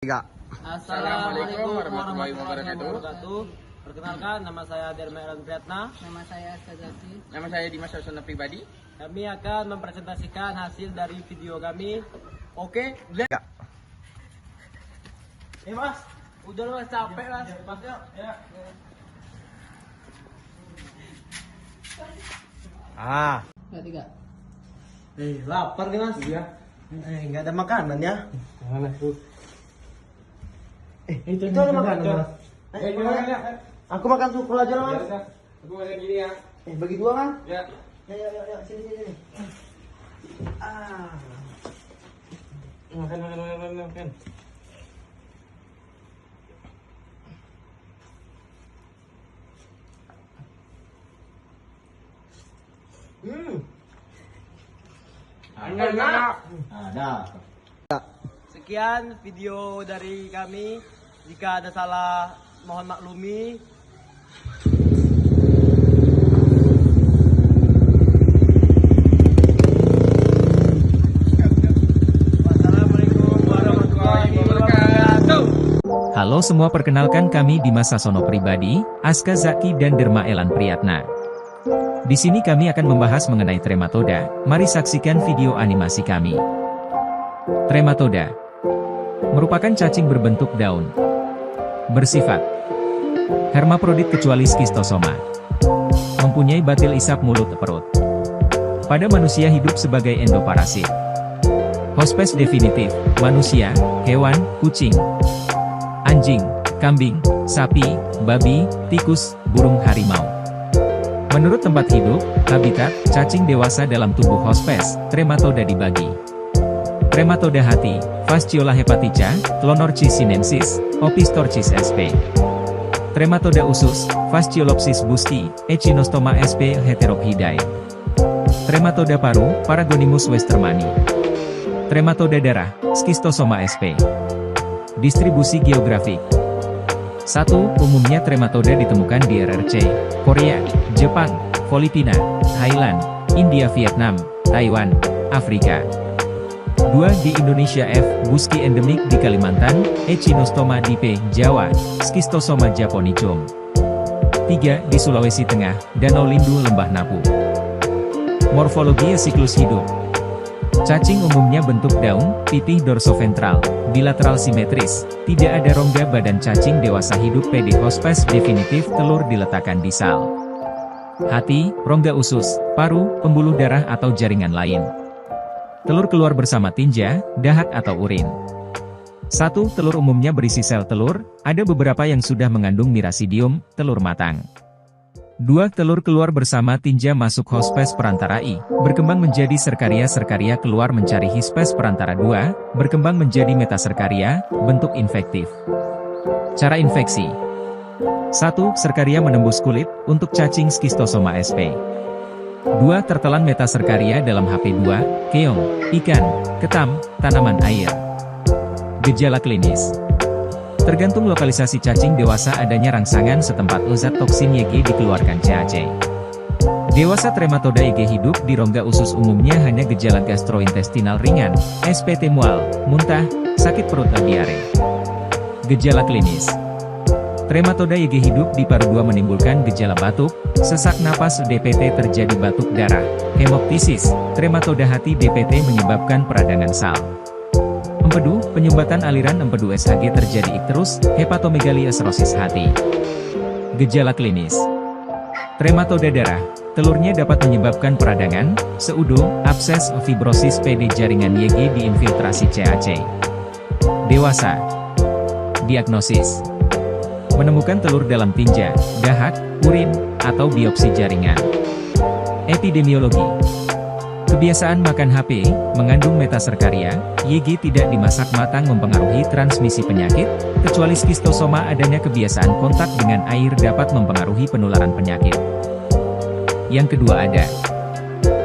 tiga. Assalamualaikum warahmatullahi wabarakatuh. Perkenalkan, nama saya Derma Elan Priyatna. Nama saya Astazaki. Nama saya Dimas Sasona Pribadi. Kami akan mempresentasikan hasil dari video kami. Oke, Tiga. Mas, udah mas capek mas. Ya. Tiga. Lapar nih mas. Iya. Nggak ada makanan ya? Mana tuh? Itu ada makanan mas. Gimana? Aku makan sukul aja lah mas. Aku makan gini ya. Bagi dua kan? Ya. Ya, sini. Makan. Enak. Ada. Sekian video dari kami. Jika ada salah, mohon maklumi. Wassalamualaikum warahmatullahi wabarakatuh. Halo semua, perkenalkan kami Dimas Sasona Pribadi, Aska Zaki dan Derma Elan Priyatna. Di sini kami akan membahas mengenai trematoda. Mari saksikan video animasi kami. Trematoda merupakan cacing berbentuk daun. Bersifat hermaprodit kecuali skistosoma. Mempunyai batil isap mulut perut. Pada manusia hidup sebagai endoparasit. Hospes definitif, manusia, hewan, kucing, anjing, kambing, sapi, babi, tikus, burung harimau. Menurut tempat hidup, habitat, cacing dewasa dalam tubuh hospes, trematoda dibagi. Trematoda hati, Fasciola hepatica, Clonorchis sinensis, Opistorchis sp. Trematoda usus, Fasciolopsis busti, Echinostoma sp. heterophidae. Trematoda paru, Paragonimus westermani. Trematoda darah, Schistosoma sp. Distribusi geografik. 1. Umumnya trematoda ditemukan di RRC, Korea, Jepang, Filipina, Thailand, India, Vietnam, Taiwan, Afrika. 2. Di Indonesia F. buski endemik di Kalimantan, Echinostoma dipe, Jawa, Schistosoma japonicum. 3. Di Sulawesi Tengah, Danau Lindu Lembah Napu. Morfologi siklus hidup. Cacing umumnya bentuk daun, pipih dorsoventral, bilateral simetris, tidak ada rongga badan. Cacing dewasa hidup PD hospes definitif, telur diletakkan di sal. Hati, rongga usus, paru, pembuluh darah atau jaringan lain. Telur keluar bersama tinja, dahak atau urin. 1. Telur umumnya berisi sel telur, ada beberapa yang sudah mengandung mirasidium, telur matang. 2. Telur keluar bersama tinja masuk hospes perantara I, berkembang menjadi serkaria keluar mencari hispes perantara 2, berkembang menjadi metaserkaria, bentuk infektif. Cara infeksi. 1. Serkaria menembus kulit, untuk cacing Schistosoma sp. 2. Tertelan metaserkaria dalam HP2, keong, ikan, ketam, tanaman air. Gejala klinis. Tergantung lokalisasi cacing dewasa adanya rangsangan setempat zat toksin YG dikeluarkan CAC. Dewasa trematoda YG hidup di rongga usus, umumnya hanya gejala gastrointestinal ringan, SPT mual, muntah, sakit perut atau diare. Gejala klinis. Trematoda YG hidup di paru 2 menimbulkan gejala batuk, sesak napas, DPT terjadi batuk darah, hemoptisis. Trematoda hati DPT menyebabkan peradangan sal. Empedu, penyumbatan aliran empedu SHG terjadi ikterus, hepatomegali cirrhosis hati. Gejala klinis. Trematoda darah, telurnya dapat menyebabkan peradangan, seudo, abses, fibrosis PD jaringan YG diinfiltrasi CAC. Dewasa. Diagnosis. Menemukan telur dalam tinja, dahak, urin, atau biopsi jaringan. Epidemiologi. Kebiasaan makan HP, mengandung metaserkaria, YG tidak dimasak matang mempengaruhi transmisi penyakit, kecuali skistosoma adanya kebiasaan kontak dengan air dapat mempengaruhi penularan penyakit. Yang kedua ada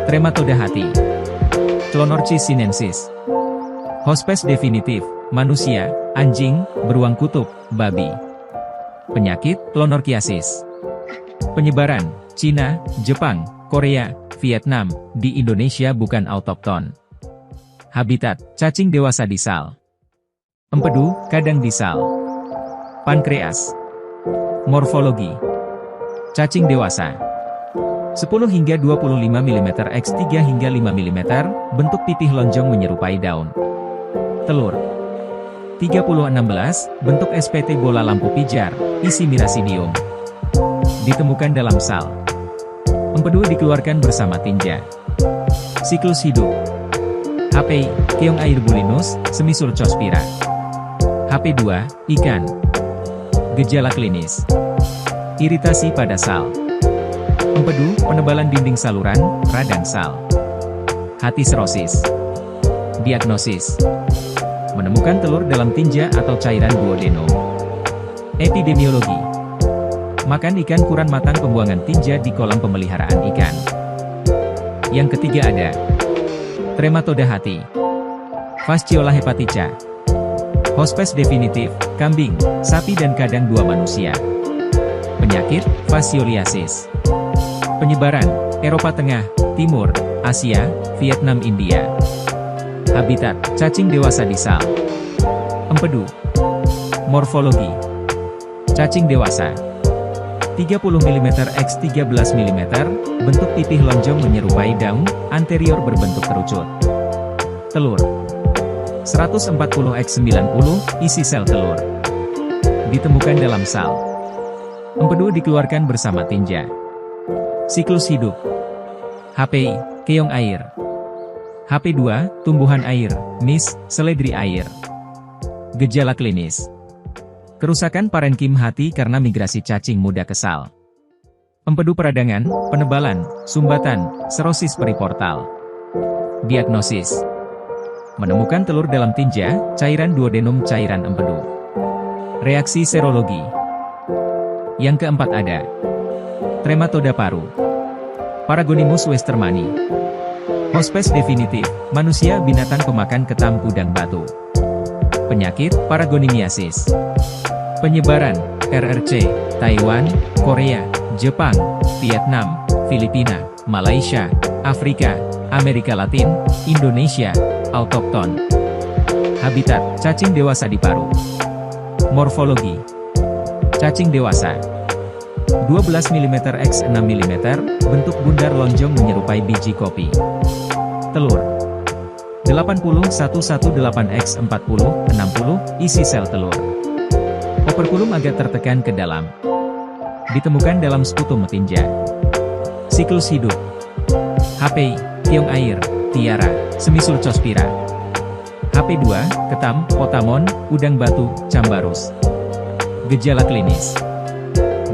trematoda hati, Clonorchis sinensis. Hospes definitif, manusia, anjing, beruang kutub, babi. Penyakit, Clonorchiasis. Penyebaran, Cina, Jepang, Korea, Vietnam, di Indonesia bukan autokton. Habitat, cacing dewasa di sal. Empedu, kadang disal. Pankreas. Morfologi. Cacing dewasa. 10 hingga 25 mm x 3 hingga 5 mm, bentuk pipih lonjong menyerupai daun. Telur. 3016, bentuk SPT bola lampu pijar, isi mirasidium. Ditemukan dalam sal. Empedu dikeluarkan bersama tinja. Siklus hidup. HP, keong air bulinus, Semisulcospira. HP2, ikan. Gejala klinis. Iritasi pada sal. Empedu, penebalan dinding saluran, radang sal. Hati serosis. Diagnosis. Menemukan telur dalam tinja atau cairan duodenum. Epidemiologi. Makan ikan kurang matang, pembuangan tinja di kolam pemeliharaan ikan. Yang ketiga ada trematoda hati. Fasciola hepatica. Hospes definitif, kambing, sapi dan kadang 2 manusia. Penyakit, fascioliasis. Penyebaran, Eropa Tengah, Timur, Asia, Vietnam, India. Habitat, cacing dewasa di sal. Empedu. Morfologi. Cacing dewasa. 30 mm x 13 mm, bentuk pipih lonjong menyerupai daun, anterior berbentuk kerucut. Telur. 140 x 90, isi sel telur. Ditemukan dalam sal. Empedu dikeluarkan bersama tinja. Siklus hidup. HPI, keong air. HP2, tumbuhan air, mis, seledri air. Gejala klinis. Kerusakan parenkim hati karena migrasi cacing muda ke sal. Empedu peradangan, penebalan, sumbatan, serosis periportal. Diagnosis. Menemukan telur dalam tinja, cairan duodenum, cairan empedu. Reaksi serologi. Yang keempat ada trematoda paru. Paragonimus westermani. Hospes definitif, manusia binatang pemakan ketam udang batu. Penyakit, paragonimiasis. Penyebaran, RRC, Taiwan, Korea, Jepang, Vietnam, Filipina, Malaysia, Afrika, Amerika Latin, Indonesia, autokton. Habitat, cacing dewasa di paru. Morfologi. Cacing dewasa. 12 mm x 6 mm, bentuk bundar lonjong menyerupai biji kopi. Telur. 8018x 40, 60, isi sel telur. Operkulum agak tertekan ke dalam. Ditemukan dalam sputum tinja. Siklus hidup. HP, keong air, tiara, Semisulcospira. HP2, ketam, potamon, udang batu, cambarus. Gejala klinis.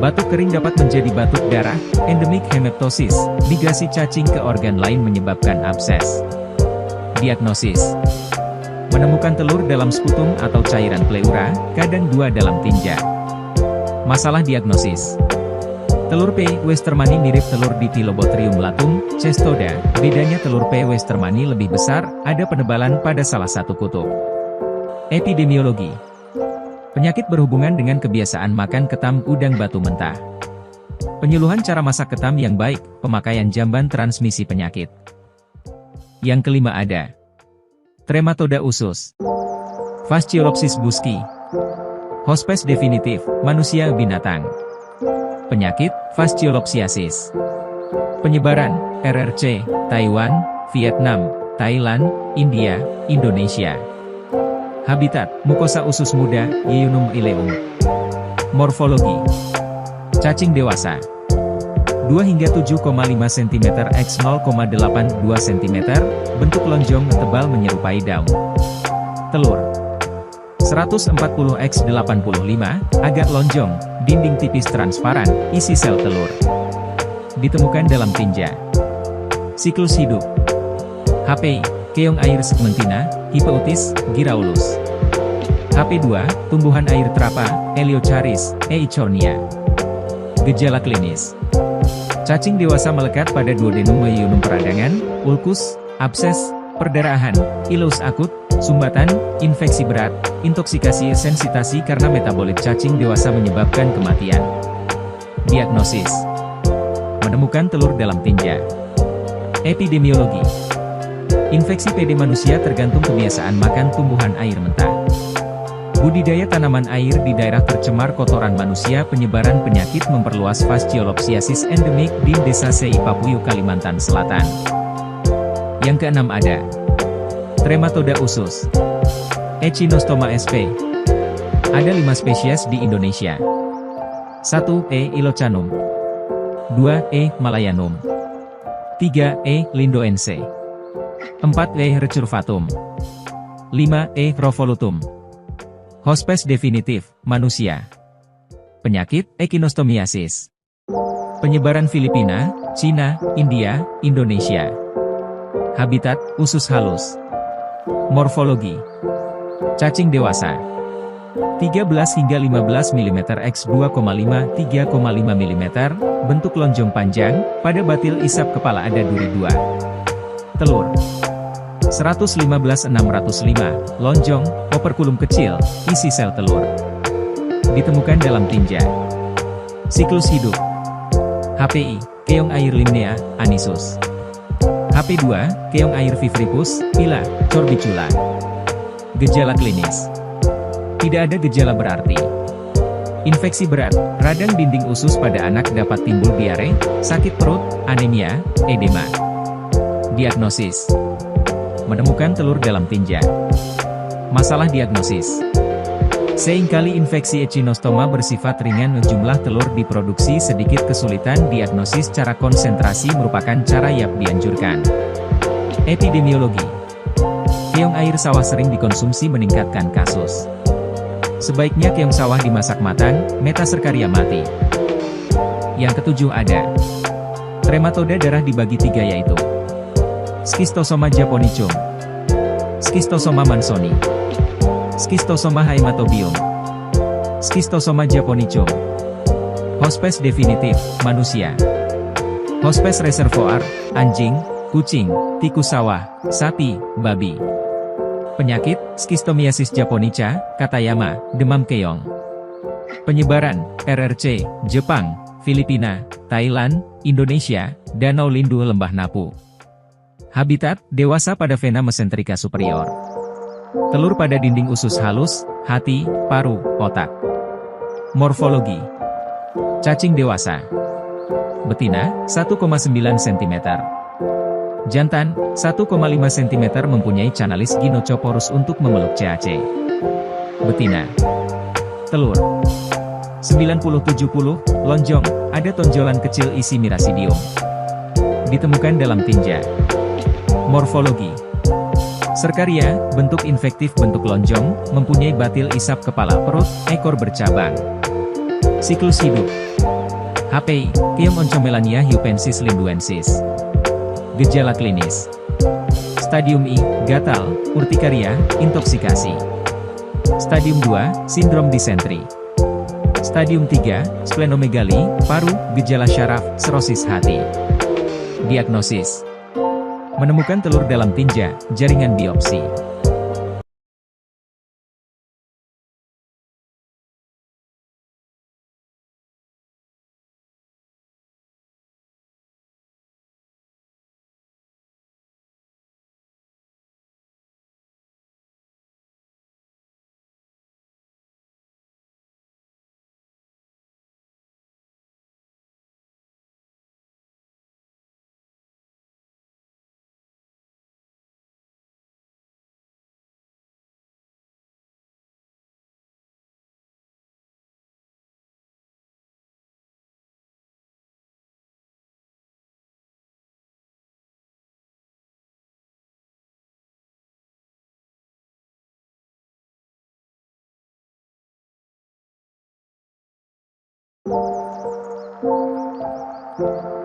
Batuk kering dapat menjadi batuk darah, endemik hemoptosis, migrasi cacing ke organ lain menyebabkan abses. Diagnosis. Menemukan telur dalam sputum atau cairan pleura, kadang 2 dalam tinja. Masalah diagnosis. Telur P. westermani mirip telur Dithylobothrium latum, cestoda, bedanya telur P. westermani lebih besar, ada penebalan pada salah satu kutub. Epidemiologi. Penyakit berhubungan dengan kebiasaan makan ketam udang batu mentah. Penyuluhan cara masak ketam yang baik, pemakaian jamban transmisi penyakit. Yang kelima ada trematoda usus. Fasciolopsis buski. Hospes definitif, manusia binatang. Penyakit, fasciolopsiasis. Penyebaran, RRC, Taiwan, Vietnam, Thailand, India, Indonesia. Habitat, mukosa usus muda, Yeunum ileum. Morfologi. Cacing dewasa. 2 hingga 7,5 cm x 0,82 cm, bentuk lonjong tebal menyerupai daun. Telur. 140 x 85, agak lonjong, dinding tipis transparan, isi sel telur. Ditemukan dalam tinja. Siklus hidup. HP, keong air segmentina, Hippotis, giraulus. HP2, tumbuhan air terapa, Eliocharis, eichhornia. Gejala klinis. Cacing dewasa melekat pada duodenum yeunum peradangan, ulkus, abses, perdarahan, ileus akut, sumbatan, infeksi berat, intoksikasi sensitasi karena metabolit cacing dewasa menyebabkan kematian. Diagnosis. Menemukan telur dalam tinja. Epidemiologi. Infeksi PD manusia tergantung kebiasaan makan tumbuhan air mentah. Budidaya tanaman air di daerah tercemar kotoran manusia, penyebaran penyakit memperluas Fasciolopsiasis endemik di Desa Sei Papuyu, Kalimantan Selatan. Yang keenam ada Trematoda usus, Echinostoma sp. Ada 5 spesies di Indonesia. 1. E. ilocanum. 2. E. malayanum. 3. E. lindoense. 4. E. recurvatum. 5. E. rovolutum. Hospes definitif, manusia. Penyakit, Echinostomiasis. Penyebaran Filipina, Cina, India, Indonesia. Habitat, usus halus. Morfologi. Cacing dewasa. 13 hingga 15 mm x 2,5-3,5 mm, bentuk lonjong panjang, pada batil isap kepala ada duri 2. Telur. 115-605, lonjong, operkulum kecil, isi sel telur. Ditemukan dalam tinja. Siklus hidup. HPI, keong air limnea, anisus. HP2, keong air vivripus, pila, corbicula. Gejala klinis. Tidak ada gejala berarti. Infeksi berat, radang dinding usus pada anak dapat timbul diare, sakit perut, anemia, edema. Diagnosis. Menemukan telur dalam tinja. Masalah diagnosis. Seringkali infeksi echinostoma bersifat ringan, jumlah telur diproduksi sedikit, kesulitan diagnosis, cara konsentrasi merupakan cara yang dianjurkan. Epidemiologi. Keong air sawah sering dikonsumsi meningkatkan kasus. Sebaiknya keong sawah dimasak matang, Metacercaria mati. Yang ketujuh ada Trematoda darah dibagi 3 yaitu Schistosoma japonicum, Schistosoma mansoni, Schistosoma haematobium, Schistosoma japonicum. Hospes definitif, manusia. Hospes reservoir, anjing, kucing, tikus sawah, sapi, babi. Penyakit, Schistomiasis japonica, Katayama, demam keong. Penyebaran, RRC, Jepang, Filipina, Thailand, Indonesia, Danau Lindu Lembah Napu. Habitat, dewasa pada vena mesenterika superior. Telur pada dinding usus halus, hati, paru, otak. Morfologi. Cacing dewasa. Betina, 1,9 cm. Jantan, 1,5 cm, mempunyai canalis ginocoporus untuk memeluk CAC. Betina. Telur. 90-70, lonjong, ada tonjolan kecil isi mirasidium. Ditemukan dalam tinja. Morfologi. Serkaria, bentuk infektif, bentuk lonjong, mempunyai batil isap kepala, perut, ekor bercabang. Siklus hidup. HPI, keong Oncomelania hupensis linduensis. Gejala klinis. Stadium I, gatal, urtikaria, intoksikasi. Stadium 2, sindrom disentri. Stadium 3, splenomegali, paru, gejala syaraf, serosis hati. Diagnosis. Menemukan telur dalam tinja, jaringan biopsi. Thank you.